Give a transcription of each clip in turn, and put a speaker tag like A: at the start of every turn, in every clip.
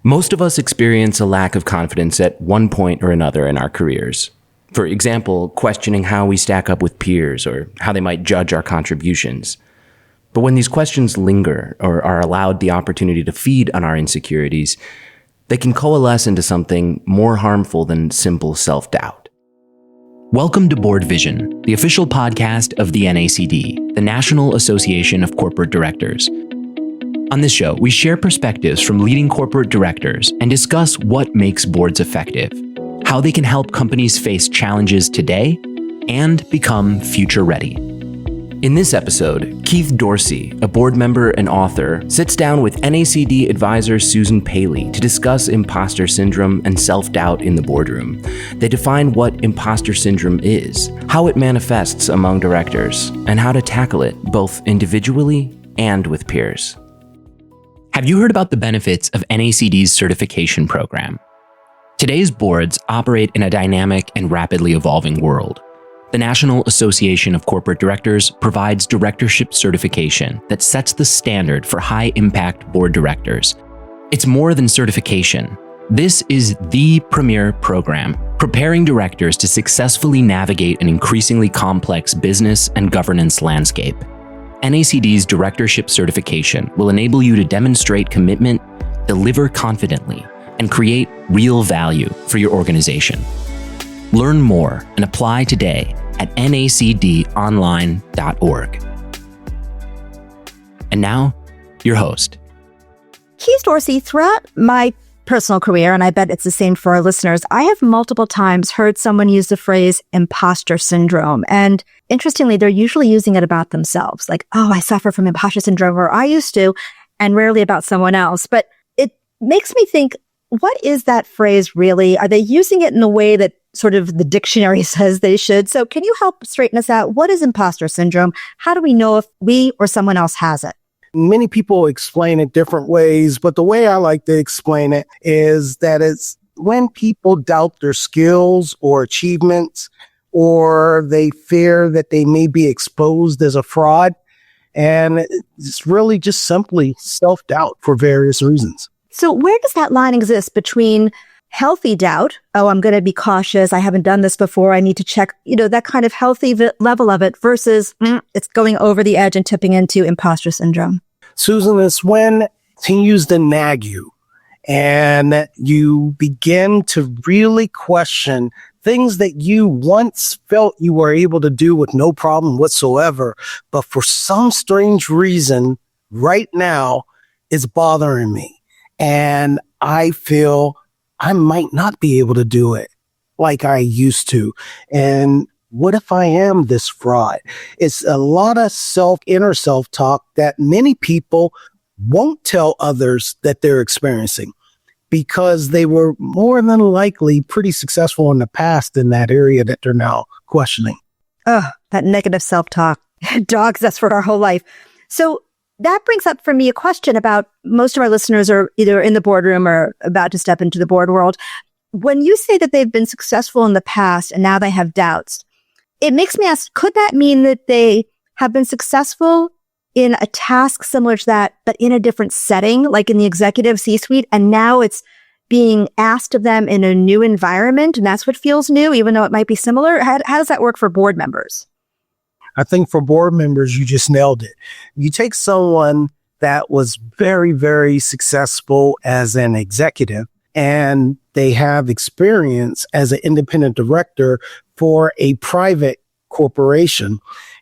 A: Most of us experience a lack of confidence at one point or another in our careers. For example, questioning how we stack up with peers or how they might judge our contributions. But when these questions linger or are allowed the opportunity to feed on our insecurities, they can coalesce into something more harmful than simple self-doubt. Welcome to BoardVision, the official podcast of the NACD, the National Association of Corporate Directors. On this show, we share perspectives from leading corporate directors and discuss what makes boards effective, how they can help companies face challenges today, and become future ready. In this episode, Keith Dorsey, a board member and author, sits down with NACD advisor Susan Paley to discuss imposter syndrome and self-doubt in the boardroom. They define what imposter syndrome is, how it manifests among directors, and how to tackle it both individually and with peers. Have you heard about the benefits of NACD's certification program? Today's boards operate in a dynamic and rapidly evolving world. The National Association of Corporate Directors provides directorship certification that sets the standard for high-impact board directors. It's more than certification. This is the premier program, preparing directors to successfully navigate an increasingly complex business and governance landscape. NACD's directorship certification will enable you to demonstrate commitment, deliver confidently, and create real value for your organization. Learn more and apply today at nacdonline.org. And now, your host.
B: Keith Dorsey, throughout my personal career, and I bet it's the same for our listeners, I have multiple times heard someone use the phrase imposter syndrome. And interestingly, they're usually using it about themselves. Like, oh, I suffer from imposter syndrome, or I used to, and rarely about someone else. But it makes me think, what is that phrase really? Are they using it in the way that sort of the dictionary says they should? So can you help straighten us out? What is imposter syndrome? How do we know if we or someone else has it?
C: Many people explain it different ways, but the way I like to explain it is that it's when people doubt their skills or achievements, or they fear that they may be exposed as a fraud. And it's really just simply self-doubt for various reasons.
B: So where does that line exist between healthy doubt? Oh, I'm going to be cautious. I haven't done this before. I need to check, that kind of healthy level of it versus it's going over the edge and tipping into imposter syndrome.
C: Susan, it's when continues to nag you and you begin to really question things that you once felt you were able to do with no problem whatsoever. But for some strange reason, right now, it's bothering me. And I feel I might not be able to do it like I used to. And what if I am this fraud? It's a lot of inner self-talk that many people won't tell others that they're experiencing because they were more than likely pretty successful in the past in that area that they're now questioning.
B: Oh, that negative self-talk dogs us for our whole life. So that brings up for me a question about most of our listeners are either in the boardroom or about to step into the board world. When you say that they've been successful in the past and now they have doubts, it makes me ask, could that mean that they have been successful in a task similar to that, but in a different setting, like in the executive C-suite, and now it's being asked of them in a new environment, and that's what feels new, even though it might be similar? How does that work for board members?
C: I think for board members, you just nailed it. You take someone that was very, very successful as an executive, and they have experience as an independent director for a private corporation,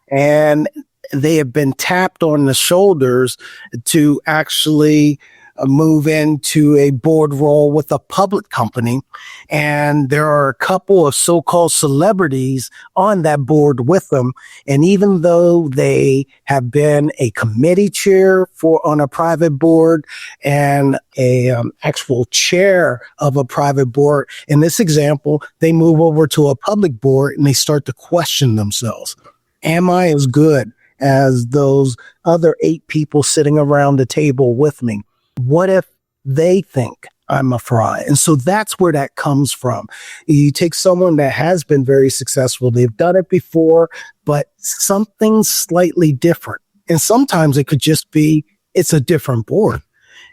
C: and they have been tapped on the shoulders to actually move into a board role with a public company. And there are a couple of so-called celebrities on that board with them. And even though they have been a committee chair on a private board and a actual chair of a private board, in this example, they move over to a public board and they start to question themselves. Am I as good as those other 8 people sitting around the table with me? What if they think I'm a fraud? And so that's where that comes from. You take someone that has been very successful, they've done it before, but something slightly different. And sometimes it could just be, it's a different board.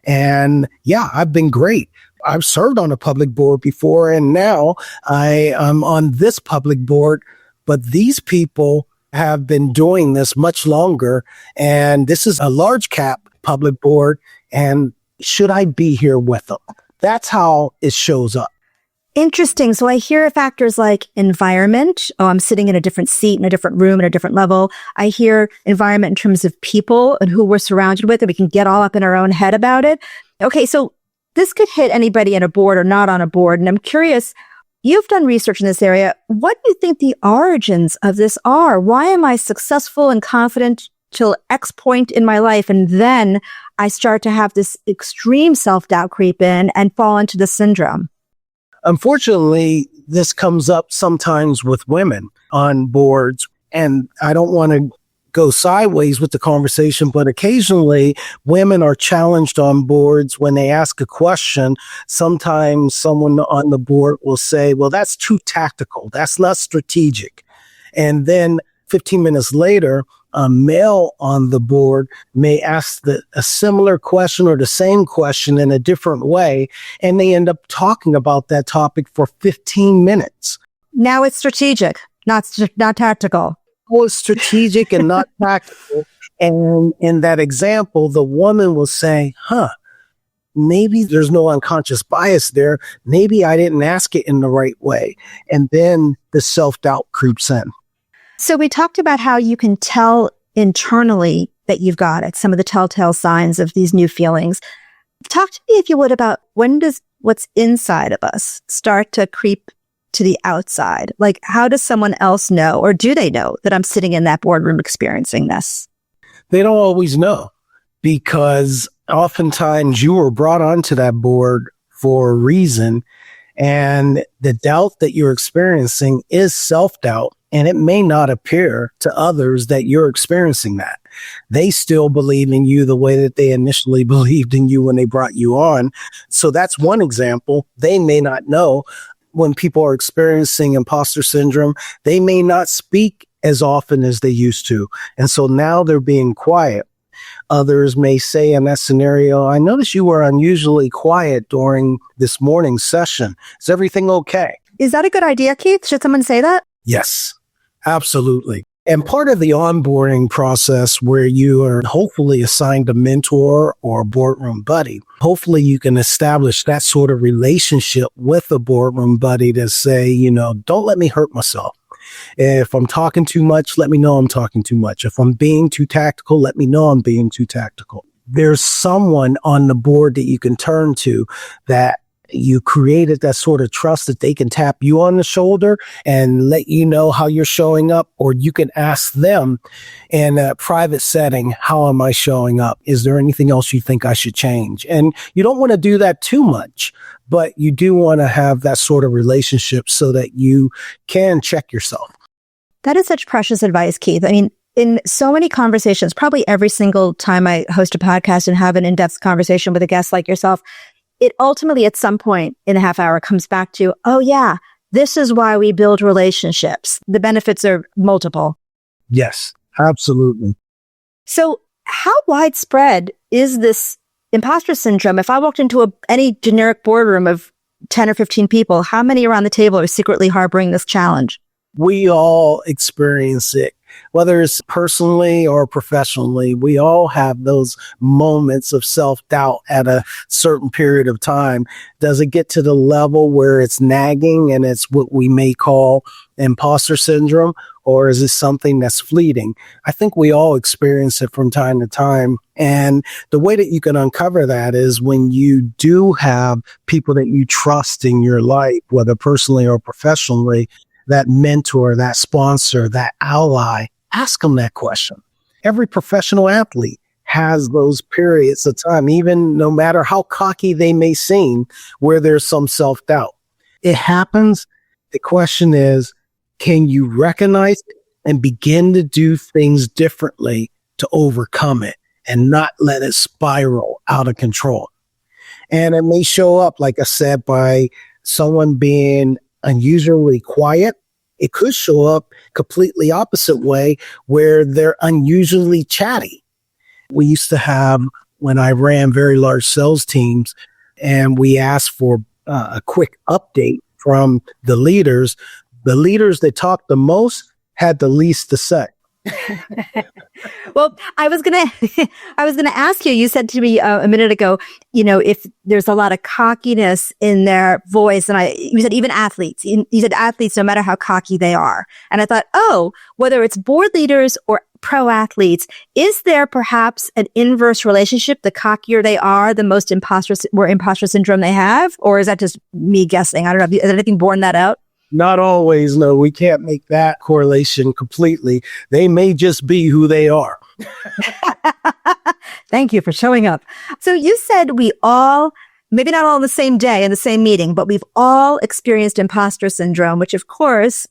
C: And yeah, I've been great. I've served on a public board before, and now I am on this public board, but these people have been doing this much longer. And this is a large cap public board. And should I be here with them? That's how it shows up.
B: Interesting. So I hear factors like environment. Oh, I'm sitting in a different seat, in a different room, in a different level. I hear environment in terms of people and who we're surrounded with, and we can get all up in our own head about it. Okay, so this could hit anybody in a board or not on a board. And I'm curious, you've done research in this area. What do you think the origins of this are? Why am I successful and confident till X point in my life, and then I start to have this extreme self-doubt creep in and fall into the syndrome?
C: Unfortunately, this comes up sometimes with women on boards, and I don't want to go sideways with the conversation, but occasionally women are challenged on boards when they ask a question. Sometimes someone on the board will say, well, that's too tactical. That's not strategic. And then 15 minutes later, a male on the board may ask a similar question or the same question in a different way, and they end up talking about that topic for 15 minutes.
B: Now it's strategic, not tactical.
C: Well, it's strategic and not tactical. And in that example, the woman will say, maybe there's no unconscious bias there. Maybe I didn't ask it in the right way. And then the self-doubt creeps in.
B: So we talked about how you can tell internally that you've got it, some of the telltale signs of these new feelings. Talk to me, if you would, about when does what's inside of us start to creep to the outside? Like, how does someone else know, or do they know that I'm sitting in that boardroom experiencing this?
C: They don't always know, because oftentimes you were brought onto that board for a reason, and the doubt that you're experiencing is self-doubt. And it may not appear to others that you're experiencing that. They still believe in you the way that they initially believed in you when they brought you on. So that's one example. They may not know. When people are experiencing imposter syndrome, they may not speak as often as they used to. And so now they're being quiet. Others may say in that scenario, I noticed you were unusually quiet during this morning's session. Is everything okay?
B: Is that a good idea, Keith? Should someone say that?
C: Yes, absolutely. And part of the onboarding process, where you are hopefully assigned a mentor or a boardroom buddy, hopefully you can establish that sort of relationship with a boardroom buddy to say, don't let me hurt myself. If I'm talking too much, let me know I'm talking too much. If I'm being too tactical, let me know I'm being too tactical. There's someone on the board that you can turn to, that you created that sort of trust that they can tap you on the shoulder and let you know how you're showing up, or you can ask them in a private setting, how am I showing up? Is there anything else you think I should change? And you don't want to do that too much, but you do want to have that sort of relationship so that you can check yourself.
B: That is such precious advice, Keith. I mean, in so many conversations, probably every single time I host a podcast and have an in-depth conversation with a guest like yourself, it ultimately at some point in a half hour comes back to, oh yeah, this is why we build relationships. The benefits are multiple.
C: Yes, absolutely.
B: So how widespread is this imposter syndrome? If I walked into any generic boardroom of 10 or 15 people, how many around the table are secretly harboring this challenge?
C: We all experience it, whether it's personally or professionally. We all have those moments of self-doubt at a certain period of time. Does it get to the level where it's nagging and it's what we may call imposter syndrome, or is it something that's fleeting? I think we all experience it from time to time. And the way that you can uncover that is when you do have people that you trust in your life, whether personally or professionally, that mentor, that sponsor, that ally, ask them that question. Every professional athlete has those periods of time, even no matter how cocky they may seem, where there's some self-doubt. It happens. The question is, can you recognize it and begin to do things differently to overcome it and not let it spiral out of control? And it may show up, like I said, by someone being unusually quiet. It could show up completely opposite way, where they're unusually chatty. We used to have when I ran very large sales teams and we asked for a quick update from the leaders that talked the most had the least to say.
B: Well, I was gonna ask you. You said to me a minute ago, if there's a lot of cockiness in their voice, and you said even athletes. You said athletes, no matter how cocky they are. And I thought, whether it's board leaders or pro athletes, is there perhaps an inverse relationship? The cockier they are, the more imposter syndrome they have, or is that just me guessing? I don't know. Has anything borne that out?
C: Not always. No, we can't make that correlation completely. They may just be who they are.
B: Thank you for showing up. So you said we all, maybe not all on the same day in the same meeting, but we've all experienced imposter syndrome, which of course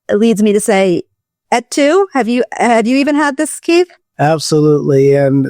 B: leads me to say, at two, have you even had this, Keith?
C: Absolutely. And,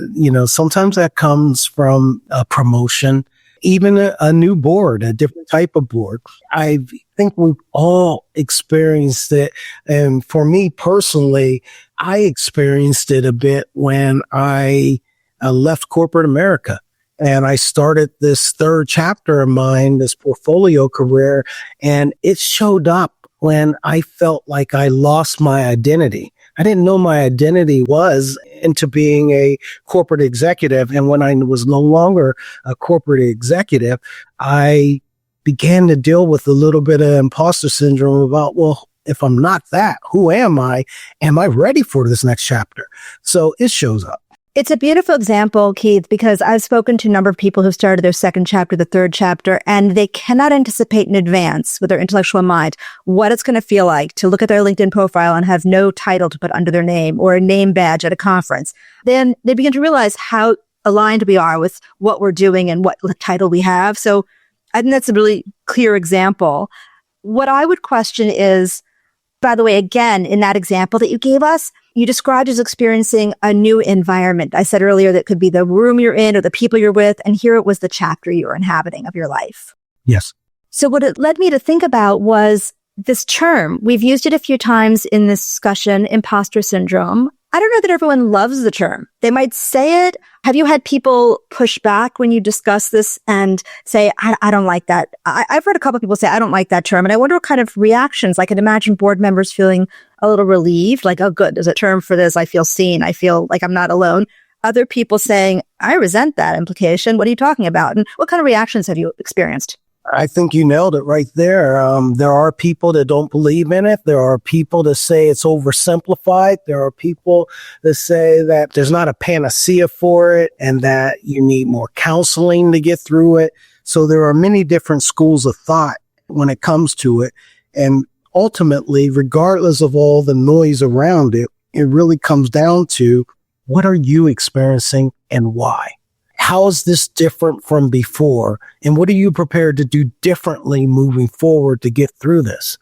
C: sometimes that comes from a promotion, even a new board, a different type of board. I think we've all experienced it. And for me personally, I experienced it a bit when I left corporate America and I started this third chapter of mine, this portfolio career, and it showed up when I felt like I lost my identity. I didn't know my identity was into being a corporate executive. And when I was no longer a corporate executive, I began to deal with a little bit of imposter syndrome about, well, if I'm not that, who am I? Am I ready for this next chapter? So it shows up.
B: It's a beautiful example, Keith, because I've spoken to a number of people who started their second chapter, the third chapter, and they cannot anticipate in advance with their intellectual mind what it's going to feel like to look at their LinkedIn profile and have no title to put under their name or a name badge at a conference. Then they begin to realize how aligned we are with what we're doing and what title we have. So I think that's a really clear example. What I would question is, by the way, again, in that example that you gave us, you described as experiencing a new environment. I said earlier that could be the room you're in or the people you're with, and here it was the chapter you were inhabiting of your life.
C: Yes.
B: So what it led me to think about was this term. We've used it a few times in this discussion, imposter syndrome. I don't know that everyone loves the term. They might say it. Have you had people push back when you discuss this and say, I don't like that? I've heard a couple of people say, I don't like that term. And I wonder what kind of reactions. I can imagine board members feeling a little relieved, like, oh, good, there's a term for this. I feel seen. I feel like I'm not alone. Other people saying, I resent that implication. What are you talking about? And what kind of reactions have you experienced?
C: I think you nailed it right there. There are people that don't believe in it. There are people that say it's oversimplified. There are people that say that there's not a panacea for it and that you need more counseling to get through it. So there are many different schools of thought when it comes to it. And ultimately, regardless of all the noise around it, it really comes down to what are you experiencing and why? How is this different from before? And what are you prepared to do differently moving forward to get through this?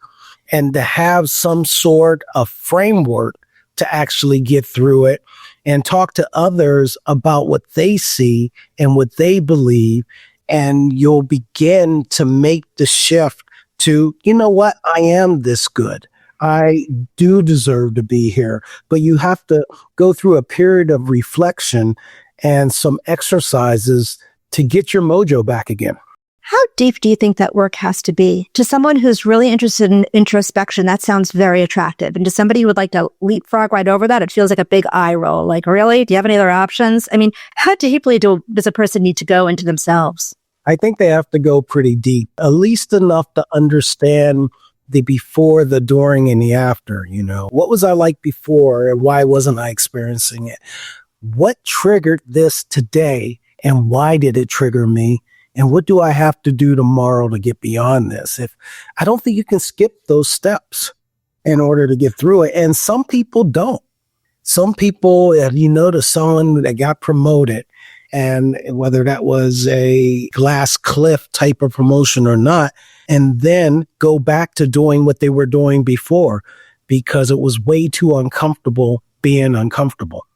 C: And to have some sort of framework to actually get through it and talk to others about what they see and what they believe. And you'll begin to make the shift to, you know what? I am this good. I do deserve to be here. But you have to go through a period of reflection and some exercises to get your mojo back again.
B: How deep do you think that work has to be? To someone who's really interested in introspection, that sounds very attractive. And to somebody who would like to leapfrog right over that, it feels like a big eye roll. Like, really? Do you have any other options? I mean, how deeply does a person need to go into themselves?
C: I think they have to go pretty deep, at least enough to understand the before, the during, and the after. You know, what was I like before and why wasn't I experiencing it? What triggered this today and why did it trigger me? And what do I have to do tomorrow to get beyond this? I don't think you can skip those steps in order to get through it. And some people don't. Some people, if you notice someone that got promoted, and whether that was a glass cliff type of promotion or not, and then go back to doing what they were doing before because it was way too uncomfortable being uncomfortable.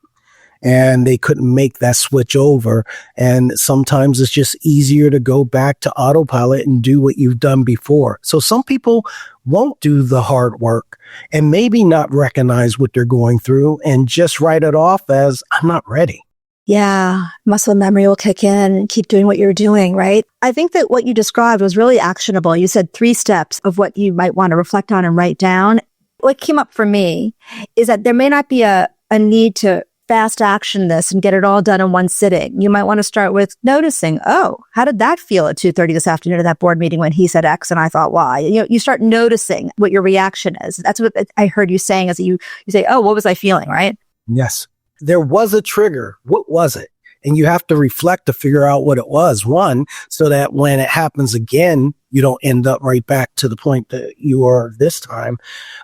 C: And they couldn't make that switch over. And sometimes it's just easier to go back to autopilot and do what you've done before. So some people won't do the hard work and maybe not recognize what they're going through and just write it off as, I'm not ready.
B: Yeah, muscle memory will kick in and keep doing what you're doing, right? I think that what you described was really actionable. You said 3 steps of what you might want to reflect on and write down. What came up for me is that there may not be a need to fast action this and get it all done in one sitting. You might want to start with noticing, oh, how did that feel at 2:30 this afternoon at that board meeting when he said X and I thought Y? You start noticing what your reaction is. That's what I heard you saying, is that you say, oh, what was I feeling, right?
C: Yes. There was a trigger. What was it? And you have to reflect to figure out what it was. One, so that when it happens again, you don't end up right back to the point that you are this time,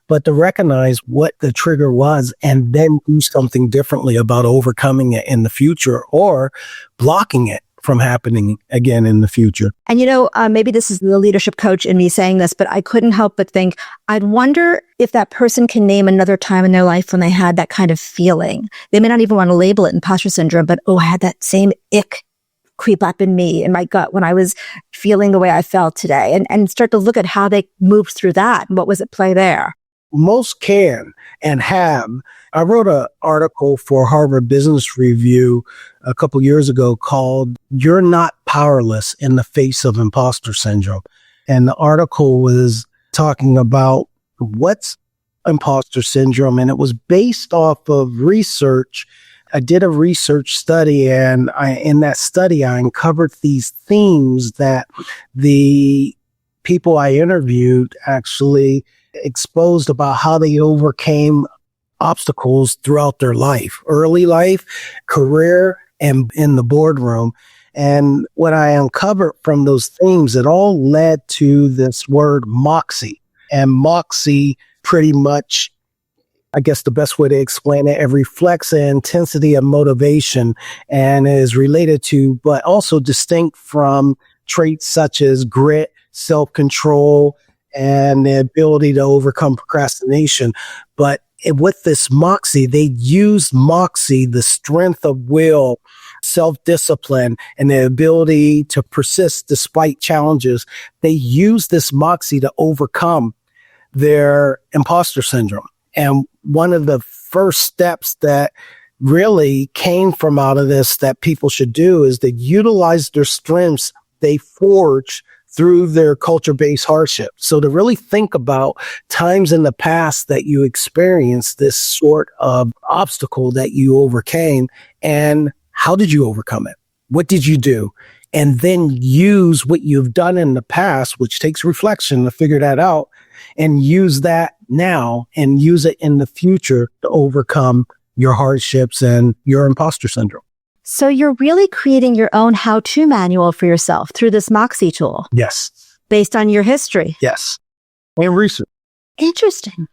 C: but to recognize what the trigger was and then do something differently about overcoming it in the future or blocking it from happening again in the future.
B: And maybe this is the leadership coach in me saying this, but I couldn't help but think, I'd wonder if that person can name another time in their life when they had that kind of feeling. They may not even want to label it imposter syndrome, but, I had that same ick creep up in me, in my gut, when I was feeling the way I felt today, and start to look at how they moved through that and what was at play there.
C: Most can and have. I wrote an article for Harvard Business Review a couple years ago called "You're Not Powerless in the Face of Imposter Syndrome." And the article was talking about what's imposter syndrome. And it was based off of research. I did a research study, and in that study, I uncovered these themes that the people I interviewed actually exposed about how they overcame obstacles throughout their life, early life, career, and in the boardroom. And what I uncovered from those themes, it all led to this word moxie. And moxie pretty much, I guess the best way to explain it reflects the intensity of motivation and is related to, but also distinct from traits such as grit, self-control, and the ability to overcome procrastination. But with this moxie, they use moxie, the strength of will, self-discipline, and the ability to persist despite challenges. They use this moxie to overcome their imposter syndrome. And one of the first steps that really came from out of this that people should do is to utilize their strengths they forge through their culture-based hardship. So to really think about times in the past that you experienced this sort of obstacle that you overcame, and how did you overcome it? What did you do? And then use what you've done in the past, which takes reflection to figure that out, and use that now and use it in the future to overcome your hardships and your imposter syndrome.
B: So you're really creating your own how-to manual for yourself through this Moxie tool.
C: Yes.
B: Based on your history.
C: Yes. And research.
B: Interesting.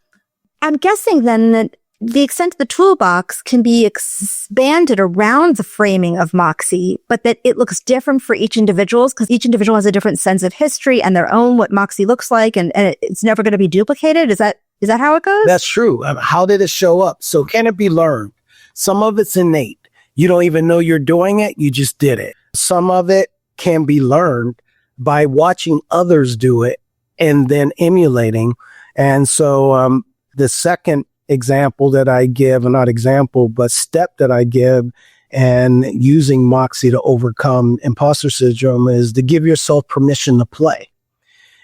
B: I'm guessing then that the extent of the toolbox can be expanded around the framing of Moxie, but that it looks different for each individual because each individual has a different sense of history and their own what Moxie looks like, and it's never going to be duplicated. Is that how it goes?
C: That's true. How did it show up? So can it be learned? Some of it's innate. You don't even know you're doing it. You just did it. Some of it can be learned by watching others do it and then emulating. And so the second example that I give, not example, but step that I give and using Moxie to overcome imposter syndrome is to give yourself permission to play.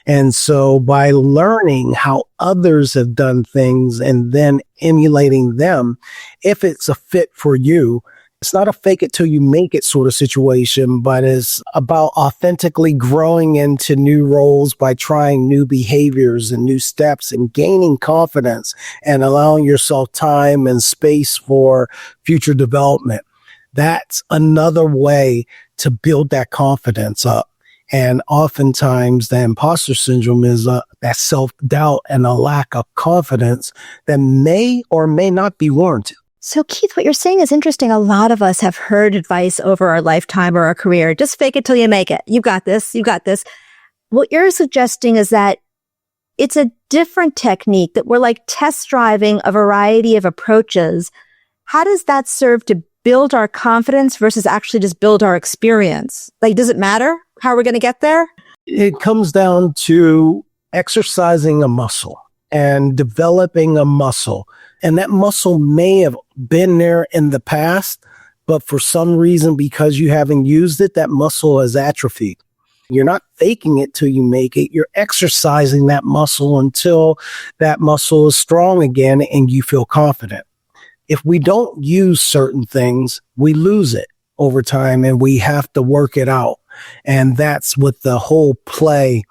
C: And so by learning how others have done things and then emulating them, if it's a fit for you, it's not a fake it till you make it sort of situation, but it's about authentically growing into new roles by trying new behaviors and new steps and gaining confidence and allowing yourself time and space for future development. That's another way to build that confidence up. And oftentimes the imposter syndrome is that self-doubt and a lack of confidence that may or may not be warranted.
B: So Keith, what you're saying is interesting. A lot of us have heard advice over our lifetime or our career. Just fake it till you make it. You got this. You got this. What you're suggesting is that it's a different technique, that we're like test driving a variety of approaches. How does that serve to build our confidence versus actually just build our experience? Like, does it matter how we're going to get there?
C: It comes down to exercising a muscle and developing a muscle. And that muscle may have been there in the past, But for some reason, because you haven't used it, that muscle has atrophied. You're not faking it till you make it. You're exercising that muscle until that muscle is strong again and you feel confident. If we don't use certain things, we lose it over time and we have to work it out. And that's what the whole play,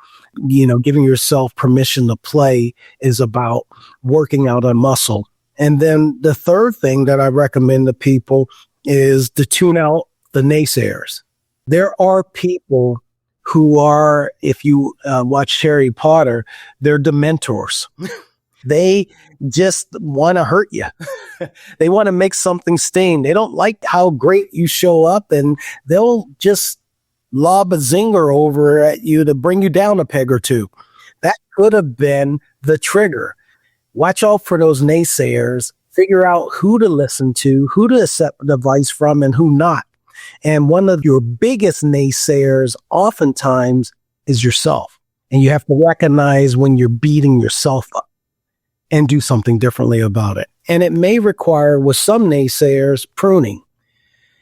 C: giving yourself permission to play is about, working out a muscle. And then the third thing that I recommend to people is to tune out the naysayers. There are people who are, if you watch Harry Potter, they're dementors. They just want to hurt you. They want to make something sting. They don't like how great you show up, and they'll just lob a zinger over at you to bring you down a peg or two. That could have been the trigger. Watch out for those naysayers. Figure out who to listen to, who to accept advice from, and who not. And one of your biggest naysayers oftentimes is yourself. And you have to recognize when you're beating yourself up and do something differently about it. And it may require, with some naysayers, pruning.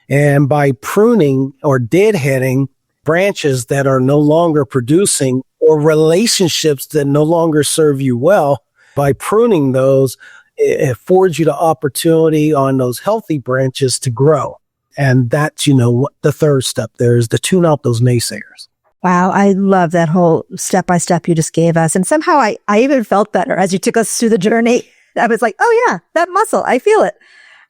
C: And by pruning or deadheading branches that are no longer producing, or relationships that no longer serve you well, by pruning those, it affords you the opportunity on those healthy branches to grow. And that's, the third step there is to tune out those naysayers.
B: Wow. I love that whole step-by-step you just gave us. And somehow I even felt better as you took us through the journey. I was like, oh yeah, that muscle, I feel it.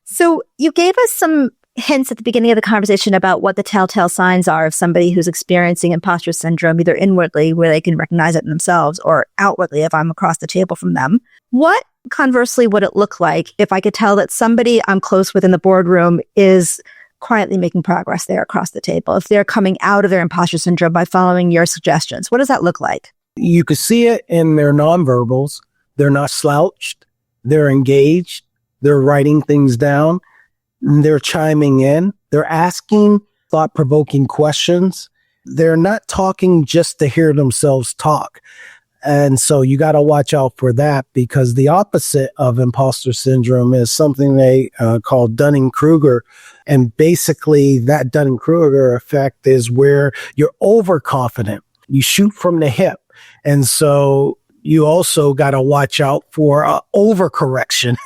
B: So you gave us some hints at the beginning of the conversation about what the telltale signs are of somebody who's experiencing imposter syndrome, either inwardly where they can recognize it in themselves, or outwardly if I'm across the table from them. What conversely would it look like if I could tell that somebody I'm close with in the boardroom is quietly making progress there across the table, if they're coming out of their imposter syndrome by following your suggestions? What does that look like?
C: You could see it in their nonverbals. They're not slouched. They're engaged. They're writing things down. They're chiming in. They're asking thought-provoking questions. They're not talking just to hear themselves talk. And so you got to watch out for that, because the opposite of imposter syndrome is something they call Dunning-Kruger. And basically that Dunning-Kruger effect is where you're overconfident. You shoot from the hip. And so you also got to watch out for overcorrection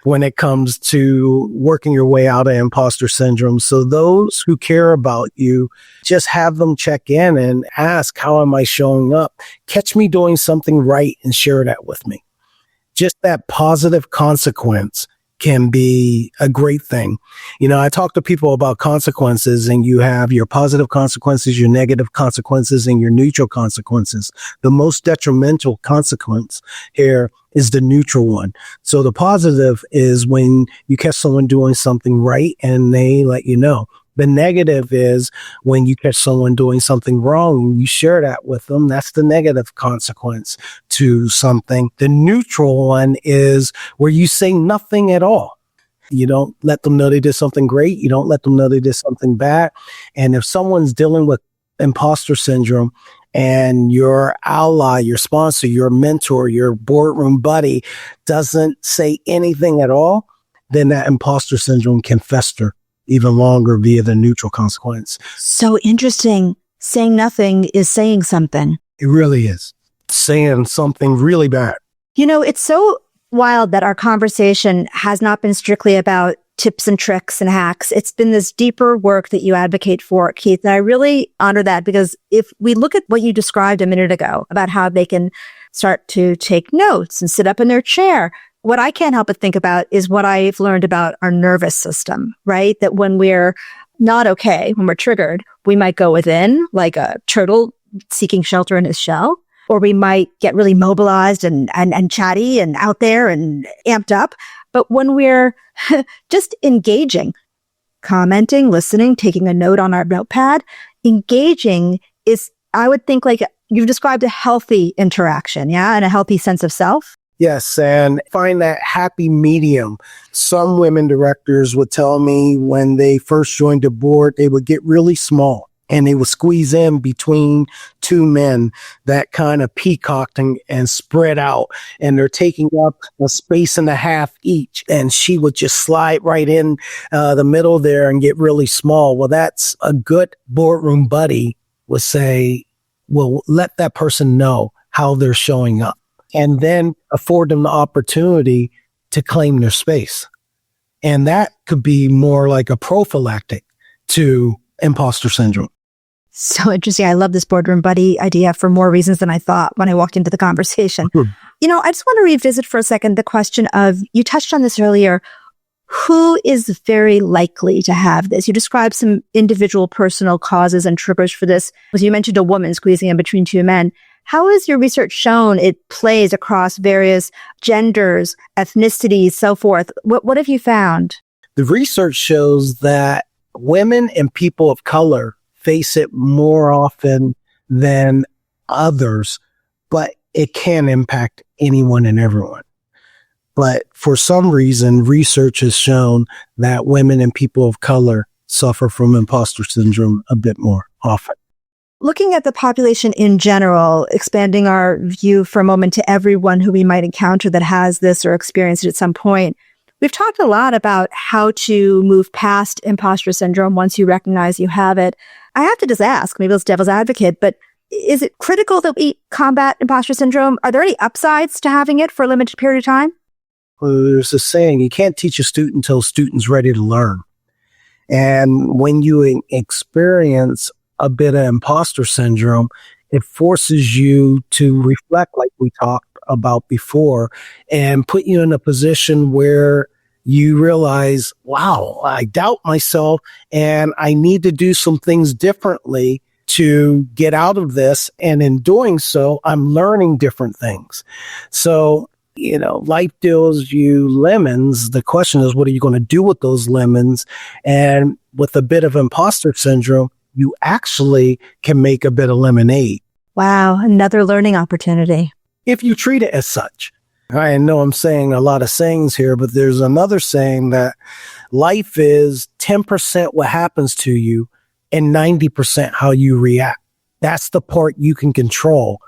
C: when it comes to working your way out of imposter syndrome. So those who care about you, just have them check in and ask, how am I showing up? Catch me doing something right and share that with me. Just that positive consequence can be a great thing. I talk to people about consequences, and you have your positive consequences, your negative consequences, and your neutral consequences. The most detrimental consequence here is the neutral one. So the positive is when you catch someone doing something right and they let you know. The negative is when you catch someone doing something wrong, you share that with them. That's the negative consequence to something. The neutral one is where you say nothing at all. You don't let them know they did something great. You don't let them know they did something bad. And if someone's dealing with imposter syndrome and your ally, your sponsor, your mentor, your boardroom buddy doesn't say anything at all, then that imposter syndrome can fester even longer via the neutral consequence.
B: So interesting. Saying nothing is saying something.
C: It really is. Saying something really bad.
B: It's so wild that our conversation has not been strictly about tips and tricks and hacks. It's been this deeper work that you advocate for, Keith. And I really honor that, because if we look at what you described a minute ago about how they can start to take notes and sit up in their chair, what I can't help but think about is what I've learned about our nervous system, right? That when we're not okay, when we're triggered, we might go within like a turtle seeking shelter in his shell, or we might get really mobilized and chatty and out there and amped up. But when we're just engaging, commenting, listening, taking a note on our notepad, engaging is, I would think, like you've described, a healthy interaction, yeah? And a healthy sense of self.
C: Yes, and find that happy medium. Some women directors would tell me when they first joined the board, they would get really small. and they would squeeze in between two men that kind of peacocked and spread out, and they're taking up a space and a half each, and she would just slide right in the middle there and get really small. Well, that's a good boardroom buddy would say, well, let that person know how they're showing up, and then afford them the opportunity to claim their space. And that could be more like a prophylactic to imposter syndrome.
B: So interesting. I love this boardroom buddy idea for more reasons than I thought when I walked into the conversation.
C: Sure.
B: You know, I just want to revisit for a second the question of, you touched on this earlier, who is very likely to have this? You described some individual personal causes and triggers for this. As you mentioned, a woman squeezing in between two men. How has your research shown it plays across various genders, ethnicities, so forth? What have you found?
C: The research shows that women and people of color face it more often than others, but it can impact anyone and everyone. But for some reason, research has shown that women and people of color suffer from imposter syndrome a bit more often.
B: Looking at the population in general, expanding our view for a moment to everyone who we might encounter that has this or experienced it at some point, we've talked a lot about how to move past imposter syndrome once you recognize you have it. I have to just ask, maybe it's devil's advocate, but is it critical that we combat imposter syndrome? Are there any upsides to having it for a limited period of time?
C: Well, there's a saying, you can't teach a student until a student's ready to learn. And when you experience a bit of imposter syndrome, it forces you to reflect, like we talked about before, and put you in a position where you realize, wow, I doubt myself and I need to do some things differently to get out of this. And in doing so, I'm learning different things. So, you know, life deals you lemons. The question is, what are you going to do with those lemons? And with a bit of imposter syndrome, you actually can make a bit of lemonade.
B: Wow, another learning opportunity.
C: If you treat it as such. I know I'm saying a lot of sayings here, but there's another saying that life is 10% what happens to you and 90% how you react. That's the part you can control.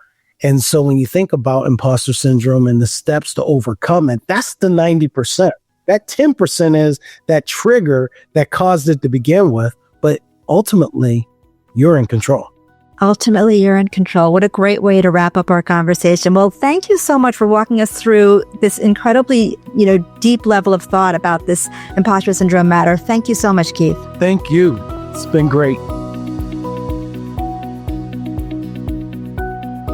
C: And so when you think about imposter syndrome and the steps to overcome it, that's the 90%. That 10% is that trigger that caused it to begin with, but ultimately you're in control.
B: Ultimately, you're in control. What a great way to wrap up our conversation. Well, thank you so much for walking us through this incredibly, deep level of thought about this imposter syndrome matter. Thank you so much, Keith.
C: Thank you. It's been great.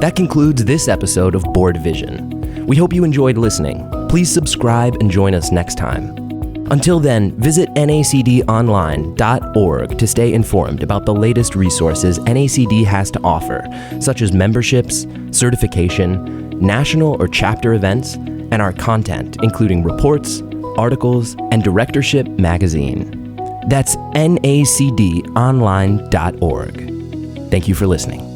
A: That concludes this episode of BoardVision. We hope you enjoyed listening. Please subscribe and join us next time. Until then, visit NACDonline.org to stay informed about the latest resources NACD has to offer, such as memberships, certification, national or chapter events, and our content, including reports, articles, and Directorship magazine. That's NACDonline.org. Thank you for listening.